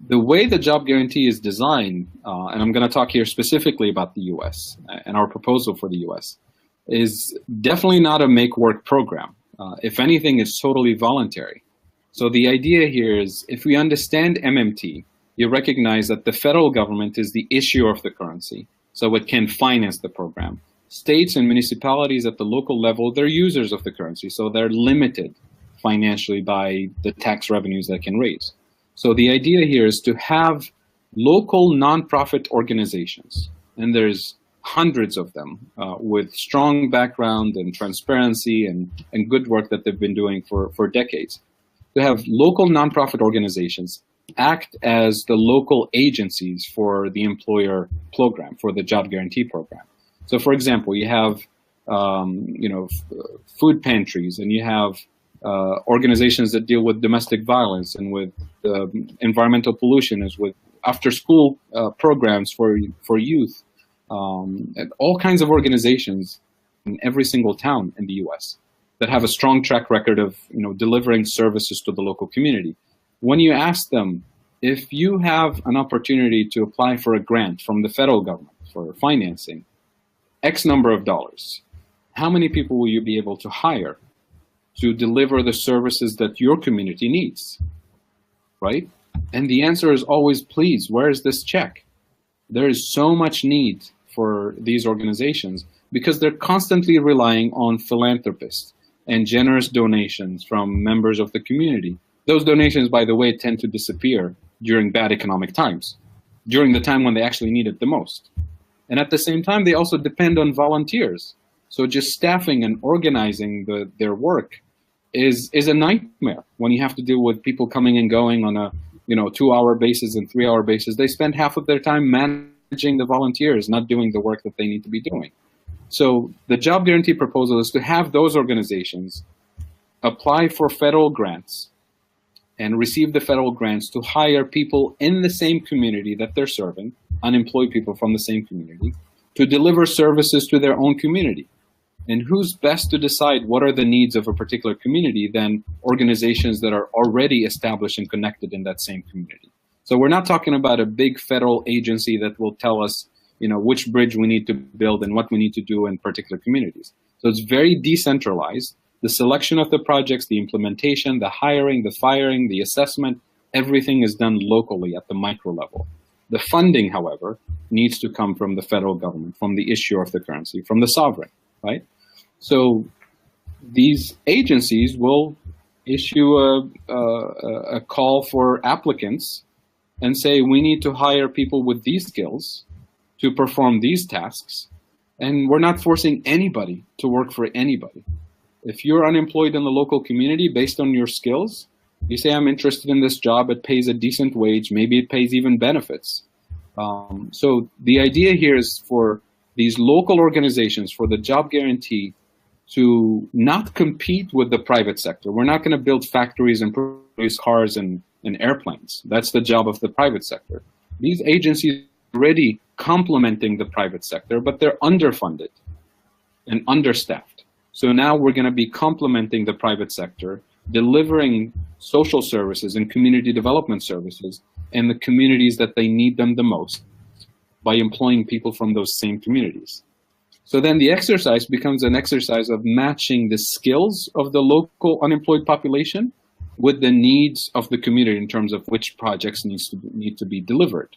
The way the job guarantee is designed, and I'm going to talk here specifically about the US and our proposal for the US, is definitely not a make-work program. If anything, it's totally voluntary. So the idea here is, if we understand MMT, you recognize that the federal government is the issuer of the currency, so it can finance the program. States and municipalities at the local level, they're users of the currency, so they're limited financially by the tax revenues they can raise. So the idea here is to have local nonprofit organizations, and there's hundreds of them with strong background and transparency and good work that they've been doing for decades. To have local nonprofit organizations act as the local agencies for the employer program, for the job guarantee program. So for example, you have food pantries, and you have organizations that deal with domestic violence and with environmental pollution, as with after-school programs for youth, and all kinds of organizations in every single town in the U.S. that have a strong track record of delivering services to the local community. When you ask them, if you have an opportunity to apply for a grant from the federal government for financing X number of dollars, how many people will you be able to hire to deliver the services that your community needs, right? And the answer is always, please, where is this check? There is so much need for these organizations because they're constantly relying on philanthropists and generous donations from members of the community. Those donations, by the way, tend to disappear during bad economic times, during the time when they actually need it the most. And at the same time, they also depend on volunteers. So just staffing and organizing their work is a nightmare when you have to deal with people coming and going on a 2-hour basis and 3-hour basis. They spend half of their time managing the volunteers, not doing the work that they need to be doing. So the job guarantee proposal is to have those organizations apply for federal grants and receive the federal grants to hire people in the same community that they're serving, unemployed people from the same community, to deliver services to their own community. And who's best to decide what are the needs of a particular community than organizations that are already established and connected in that same community? So we're not talking about a big federal agency that will tell us, which bridge we need to build and what we need to do in particular communities. So it's very decentralized. The selection of the projects, the implementation, the hiring, the firing, the assessment, everything is done locally at the micro level. The funding, however, needs to come from the federal government, from the issuer of the currency, from the sovereign, right? So these agencies will issue a call for applicants and say, we need to hire people with these skills to perform these tasks. And we're not forcing anybody to work for anybody. If you're unemployed in the local community based on your skills, you say, I'm interested in this job, it pays a decent wage, maybe it pays even benefits. So the idea here is for these local organizations, for the job guarantee, to not compete with the private sector. We're not going to build factories and produce cars and airplanes. That's the job of the private sector. These agencies are already complementing the private sector, but they're underfunded and understaffed. So now we're going to be complementing the private sector, delivering social services and community development services in the communities that they need them the most by employing people from those same communities. So then the exercise becomes an exercise of matching the skills of the local unemployed population with the needs of the community in terms of which projects need to be delivered.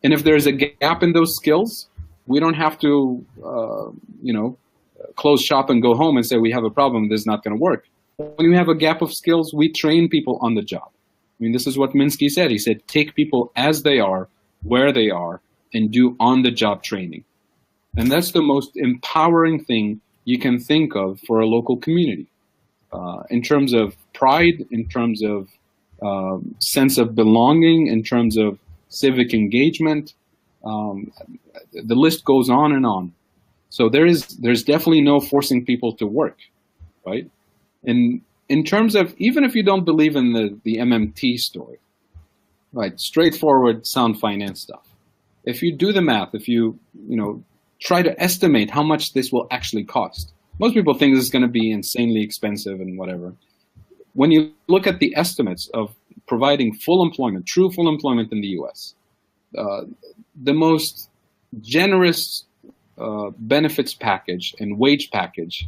And if there's a gap in those skills, we don't have to, close shop and go home and say we have a problem, this is not going to work. When we have a gap of skills, we train people on the job. I mean, this is what Minsky said. He said, take people as they are, where they are, and do on-the-job training. And that's the most empowering thing you can think of for a local community. In terms of pride, in terms of sense of belonging, in terms of civic engagement, the list goes on and on. So there's definitely no forcing people to work, right? And in terms of, even if you don't believe in the MMT story, right, straightforward, sound finance stuff, if you do the math, if you try to estimate how much this will actually cost, most people think this is going to be insanely expensive and whatever. When you look at the estimates of providing full employment, true full employment in the U.S., the most generous benefits package and wage package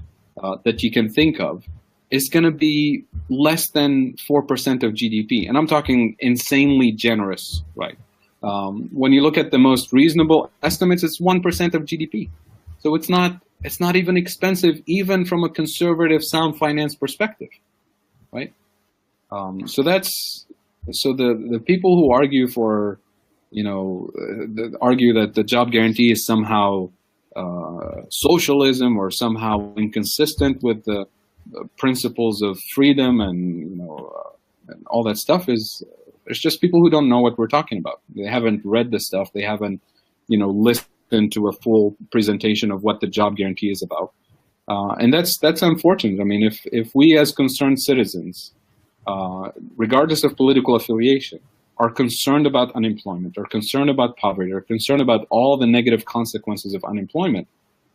that you can think of is going to be less than 4% of GDP. And I'm talking insanely generous, right? When you look at the most reasonable estimates, it's 1% of GDP. So it's not even expensive, even from a conservative sound finance perspective, right? So the people who argue for, argue that the job guarantee is somehow socialism or somehow inconsistent with the principles of freedom and and all that stuff it's just people who don't know what we're talking about. They haven't read the stuff. They haven't listened to a full presentation of what the job guarantee is about, and that's unfortunate. I mean, if we as concerned citizens, regardless of political affiliation, are concerned about unemployment, are concerned about poverty, are concerned about all the negative consequences of unemployment,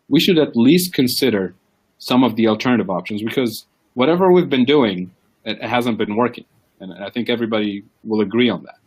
we should at least consider some of the alternative options, because whatever we've been doing, it hasn't been working. And I think everybody will agree on that.